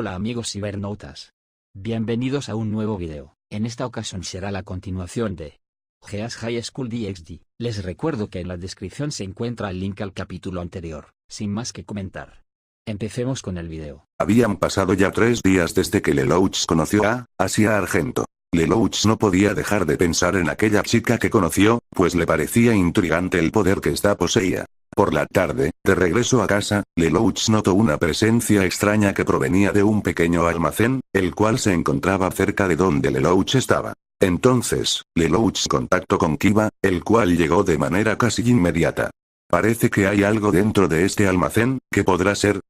Hola amigos cibernautas. Bienvenidos a un nuevo video. En esta ocasión será la continuación de Geas High School DxD. Les recuerdo que en la descripción se encuentra el link al capítulo anterior. Sin más que comentar, empecemos con el video. Habían pasado ya 3 días desde que Lelouch conoció a Asia Argento. Lelouch no podía dejar de pensar en aquella chica que conoció, pues le parecía intrigante el poder que ésta poseía. Por la tarde, de regreso a casa, Lelouch notó una presencia extraña que provenía de un pequeño almacén, el cual se encontraba cerca de donde Lelouch estaba. Entonces, Lelouch contactó con Kiba, el cual llegó de manera casi inmediata. Parece que hay algo dentro de este almacén, ¿qué podrá ser?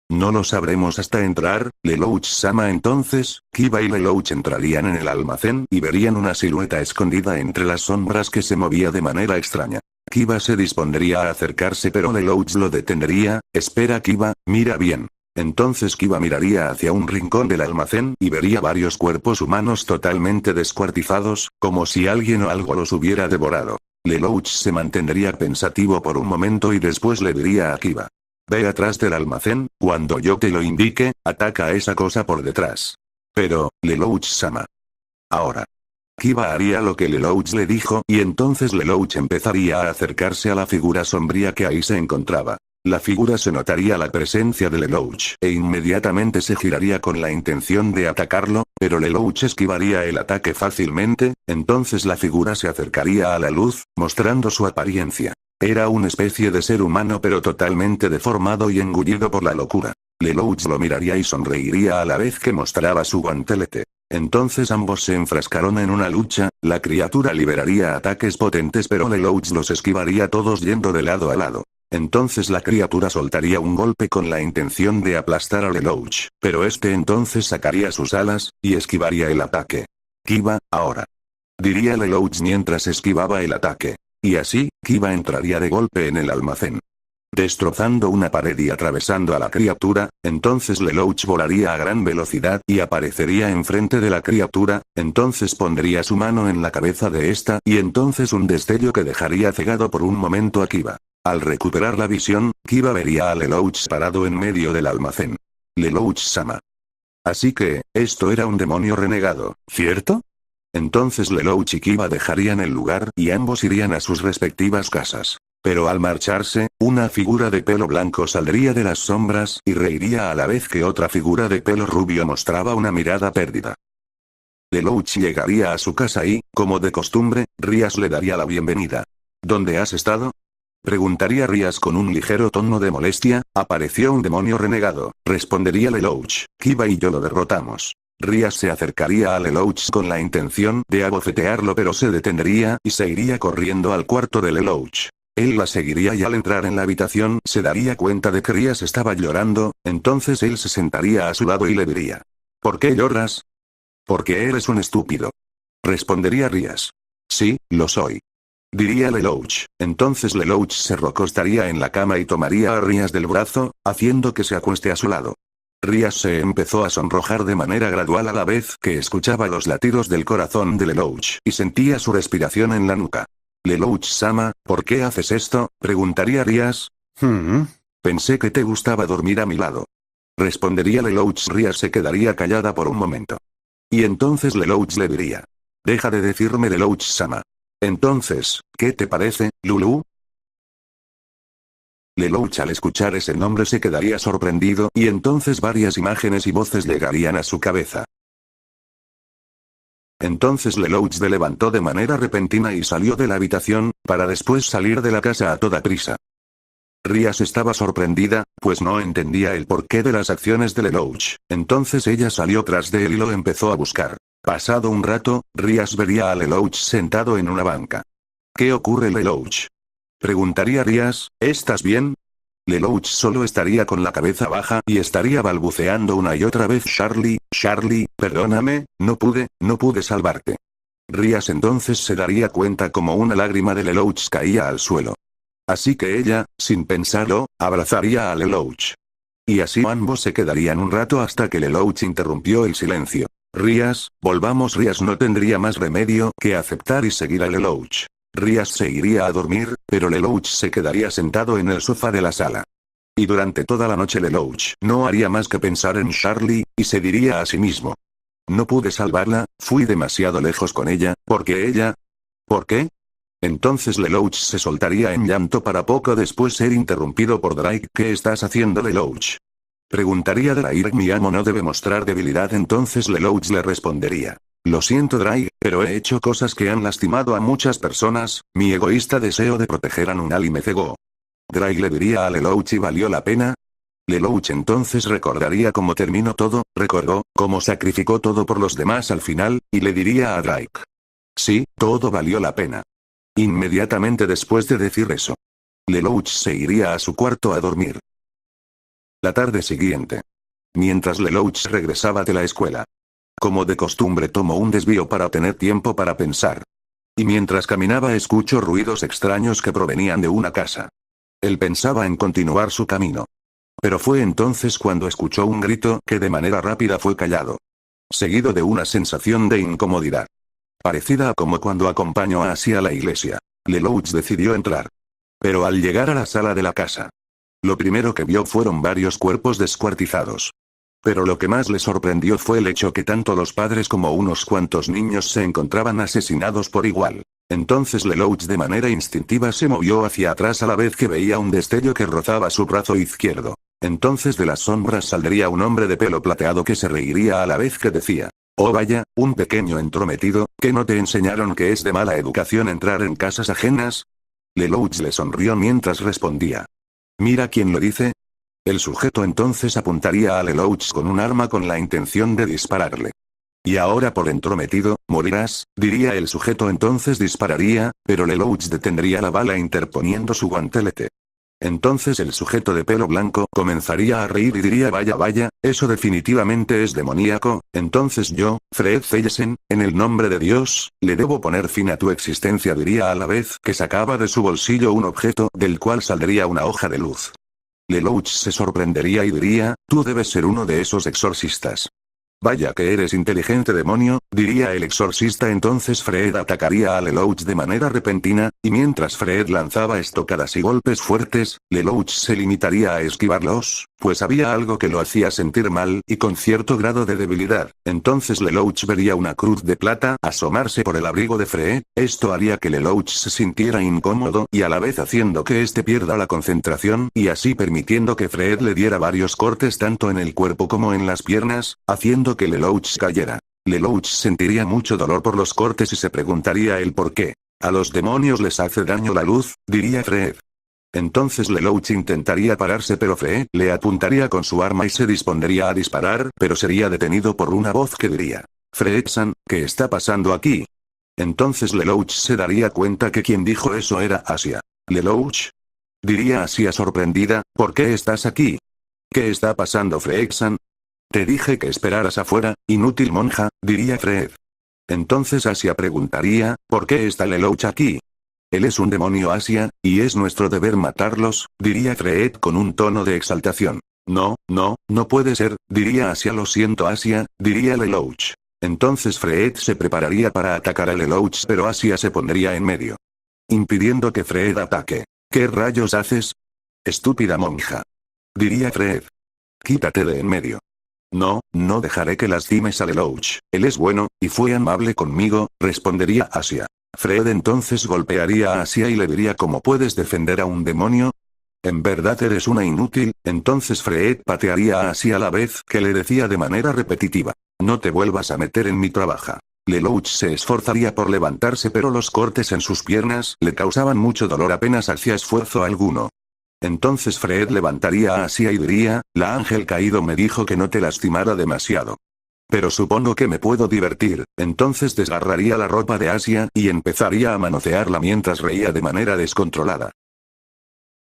No lo sabremos hasta entrar, Lelouch-sama. Entonces, Kiba y Lelouch entrarían en el almacén y verían una silueta escondida entre las sombras que se movía de manera extraña. Kiba se dispondría a acercarse pero Lelouch lo detendría. Espera Kiba, mira bien. Entonces Kiba miraría hacia un rincón del almacén y vería varios cuerpos humanos totalmente descuartizados, como si alguien o algo los hubiera devorado. Lelouch se mantendría pensativo por un momento y después le diría a Kiba: ve atrás del almacén, cuando yo te lo indique, ataca a esa cosa por detrás. Pero, Lelouch-sama. Ahora. Kiba haría lo que Lelouch le dijo y entonces Lelouch empezaría a acercarse a la figura sombría que ahí se encontraba. La figura se notaría la presencia de Lelouch e inmediatamente se giraría con la intención de atacarlo, pero Lelouch esquivaría el ataque fácilmente. Entonces la figura se acercaría a la luz, mostrando su apariencia. Era una especie de ser humano pero totalmente deformado y engullido por la locura. Lelouch lo miraría y sonreiría a la vez que mostraba su guantelete. Entonces ambos se enfrascaron en una lucha. La criatura liberaría ataques potentes pero Lelouch los esquivaría todos yendo de lado a lado. Entonces la criatura soltaría un golpe con la intención de aplastar a Lelouch, pero este entonces sacaría sus alas y esquivaría el ataque. Kiba, ahora. Diría Lelouch mientras esquivaba el ataque. Y así, Kiba entraría de golpe en el almacén, destrozando una pared y atravesando a la criatura. Entonces Lelouch volaría a gran velocidad y aparecería enfrente de la criatura. Entonces pondría su mano en la cabeza de esta y entonces un destello que dejaría cegado por un momento a Kiba. Al recuperar la visión, Kiba vería a Lelouch parado en medio del almacén. Lelouch-sama. Así que, esto era un demonio renegado, ¿cierto? Entonces Lelouch y Kiba dejarían el lugar y ambos irían a sus respectivas casas. Pero al marcharse, una figura de pelo blanco saldría de las sombras y reiría a la vez que otra figura de pelo rubio mostraba una mirada perdida. Lelouch llegaría a su casa y, como de costumbre, Rias le daría la bienvenida. ¿Dónde has estado?, preguntaría Rias con un ligero tono de molestia. Apareció un demonio renegado, respondería Lelouch. Kiba y yo lo derrotamos. Rias se acercaría a Lelouch con la intención de abofetearlo pero se detendría y se iría corriendo al cuarto de Lelouch. Él la seguiría y al entrar en la habitación se daría cuenta de que Rias estaba llorando. Entonces él se sentaría a su lado y le diría: ¿por qué lloras? Porque eres un estúpido. Respondería Rias. Sí, lo soy. Diría Lelouch. Entonces Lelouch se recostaría en la cama y tomaría a Rias del brazo, haciendo que se acueste a su lado. Rias se empezó a sonrojar de manera gradual a la vez que escuchaba los latidos del corazón de Lelouch y sentía su respiración en la nuca. Lelouch-sama, ¿por qué haces esto?, preguntaría Rias. Pensé que te gustaba dormir a mi lado. Respondería Lelouch. Rias se quedaría callada por un momento. Y entonces Lelouch le diría: deja de decirme Lelouch-sama. Entonces, ¿qué te parece, Lulu? Lelouch al escuchar ese nombre se quedaría sorprendido y entonces varias imágenes y voces llegarían a su cabeza. Entonces Lelouch se levantó de manera repentina y salió de la habitación, para después salir de la casa a toda prisa. Rias estaba sorprendida, pues no entendía el porqué de las acciones de Lelouch. Entonces ella salió tras de él y lo empezó a buscar. Pasado un rato, Rias vería a Lelouch sentado en una banca. ¿Qué ocurre, Lelouch?, preguntaría Rias. ¿Estás bien? Lelouch solo estaría con la cabeza baja y estaría balbuceando una y otra vez: Charlie, perdóname, no pude salvarte. Rias entonces se daría cuenta como una lágrima de Lelouch caía al suelo. Así que ella, sin pensarlo, abrazaría a Lelouch. Y así ambos se quedarían un rato hasta que Lelouch interrumpió el silencio. Rias, volvamos. Rias no tendría más remedio que aceptar y seguir a Lelouch. Rias se iría a dormir, pero Lelouch se quedaría sentado en el sofá de la sala. Y durante toda la noche Lelouch no haría más que pensar en Charlie, y se diría a sí mismo. No pude salvarla, fui demasiado lejos con ella, porque ella... ¿Por qué? Entonces Lelouch se soltaría en llanto para poco después ser interrumpido por Drake. ¿Qué estás haciendo, Lelouch? Preguntaría Drake. Mi amo no debe mostrar debilidad. Entonces Lelouch le respondería. Lo siento, Drake, pero he hecho cosas que han lastimado a muchas personas, mi egoísta deseo de proteger a Nunal y me cegó. Drake le diría a Lelouch, ¿y valió la pena? Lelouch entonces recordaría cómo terminó todo, recordó cómo sacrificó todo por los demás al final, y le diría a Drake. Sí, todo valió la pena. Inmediatamente después de decir eso, Lelouch se iría a su cuarto a dormir. La tarde siguiente. Mientras Lelouch regresaba de la escuela. Como de costumbre tomó un desvío para tener tiempo para pensar. Y mientras caminaba escuchó ruidos extraños que provenían de una casa. Él pensaba en continuar su camino. Pero fue entonces cuando escuchó un grito que de manera rápida fue callado. Seguido de una sensación de incomodidad. Parecida a como cuando acompañó a Asia a la iglesia. Lelouch decidió entrar. Pero al llegar a la sala de la casa, lo primero que vio fueron varios cuerpos descuartizados. Pero lo que más le sorprendió fue el hecho que tanto los padres como unos cuantos niños se encontraban asesinados por igual. Entonces Lelouch de manera instintiva se movió hacia atrás a la vez que veía un destello que rozaba su brazo izquierdo. Entonces de las sombras saldría un hombre de pelo plateado que se reiría a la vez que decía. Oh vaya, un pequeño entrometido, ¿que no te enseñaron que es de mala educación entrar en casas ajenas? Lelouch le sonrió mientras respondía. Mira quién lo dice. El sujeto entonces apuntaría a Lelouch con un arma con la intención de dispararle. Y ahora por entrometido, morirás, diría el sujeto entonces dispararía, pero Lelouch detendría la bala interponiendo su guantelete. Entonces el sujeto de pelo blanco comenzaría a reír y diría vaya vaya, eso definitivamente es demoníaco, entonces yo, Fred Feyesen, en el nombre de Dios, le debo poner fin a tu existencia diría a la vez que sacaba de su bolsillo un objeto del cual saldría una hoja de luz. Lelouch se sorprendería y diría, tú debes ser uno de esos exorcistas. Vaya que eres inteligente demonio, diría el exorcista. Entonces Fred atacaría a Lelouch de manera repentina, y mientras Fred lanzaba estocadas y golpes fuertes, Lelouch se limitaría a esquivarlos, pues había algo que lo hacía sentir mal y con cierto grado de debilidad. Entonces Lelouch vería una cruz de plata asomarse por el abrigo de Fred, esto haría que Lelouch se sintiera incómodo y a la vez haciendo que éste pierda la concentración y así permitiendo que Fred le diera varios cortes tanto en el cuerpo como en las piernas, haciendo que Lelouch cayera. Lelouch sentiría mucho dolor por los cortes y se preguntaría el por qué. A los demonios les hace daño la luz, diría Fred. Entonces Lelouch intentaría pararse pero Fred le apuntaría con su arma y se dispondría a disparar, pero sería detenido por una voz que diría. Fred-san, ¿qué está pasando aquí? Entonces Lelouch se daría cuenta que quien dijo eso era Asia. Lelouch, diría Asia sorprendida, ¿por qué estás aquí? ¿Qué está pasando, Fred-san? Te dije que esperaras afuera, inútil monja, diría Fred. Entonces Asia preguntaría, ¿por qué está Lelouch aquí? Él es un demonio, Asia, y es nuestro deber matarlos, diría Fred con un tono de exaltación. No puede ser, diría Asia. Lo siento, Asia, diría Lelouch. Entonces Fred se prepararía para atacar a Lelouch pero Asia se pondría en medio, impidiendo que Fred ataque. ¿Qué rayos haces? Estúpida monja, diría Fred. Quítate de en medio. No dejaré que lastimes a Lelouch. Él es bueno, y fue amable conmigo, respondería Asia. Fred entonces golpearía a Asia y le diría ¿cómo puedes defender a un demonio? En verdad eres una inútil. Entonces Fred patearía a Asia a la vez que le decía de manera repetitiva. No te vuelvas a meter en mi trabajo. Lelouch se esforzaría por levantarse pero los cortes en sus piernas le causaban mucho dolor apenas hacía esfuerzo alguno. Entonces Fred levantaría a Asia y diría, la ángel caído me dijo que no te lastimara demasiado. Pero supongo que me puedo divertir. Entonces desgarraría la ropa de Asia y empezaría a manosearla mientras reía de manera descontrolada.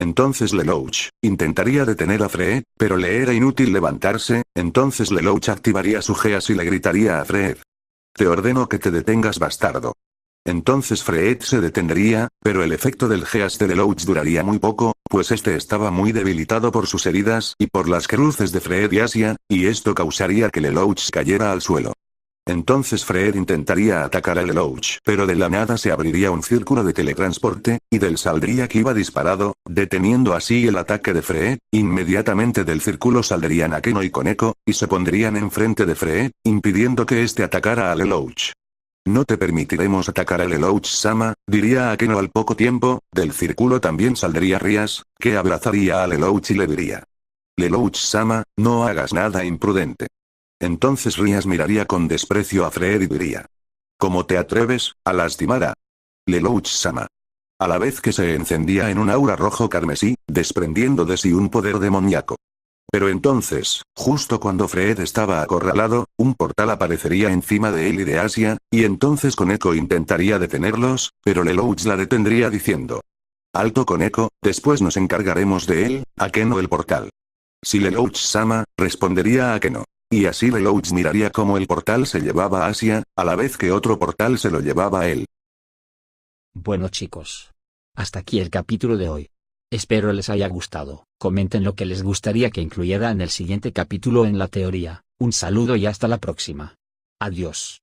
Entonces Lelouch intentaría detener a Fred, pero le era inútil levantarse, entonces Lelouch activaría su geas y le gritaría a Fred. Te ordeno que te detengas, bastardo. Entonces Fred se detendría, pero el efecto del geas de Lelouch duraría muy poco, pues este estaba muy debilitado por sus heridas y por las cruces de Fred y Asia, y esto causaría que Lelouch cayera al suelo. Entonces Fred intentaría atacar a Lelouch, pero de la nada se abriría un círculo de teletransporte, y del saldría Kiba disparado, deteniendo así el ataque de Fred. Inmediatamente del círculo saldrían Akeno y Koneko, y se pondrían enfrente de Fred, impidiendo que este atacara a Lelouch. No te permitiremos atacar a Lelouch-sama, diría Akeno al poco tiempo. Del círculo también saldría Rias, que abrazaría a Lelouch y le diría: Lelouch-sama, no hagas nada imprudente. Entonces Rias miraría con desprecio a Fred y diría: ¿Cómo te atreves a lastimar a Lelouch-sama? A la vez que se encendía en un aura rojo carmesí, desprendiendo de sí un poder demoníaco. Pero entonces, justo cuando Fred estaba acorralado, un portal aparecería encima de él y de Asia, y entonces Koneko intentaría detenerlos, pero Lelouch la detendría diciendo: Alto Koneko, después nos encargaremos de él, Akeno el portal. Si Lelouch-sama, respondería Akeno. Y así Lelouch miraría cómo el portal se llevaba a Asia, a la vez que otro portal se lo llevaba a él. Bueno chicos. Hasta aquí el capítulo de hoy. Espero les haya gustado. Comenten lo que les gustaría que incluyera en el siguiente capítulo en la teoría. Un saludo y hasta la próxima. Adiós.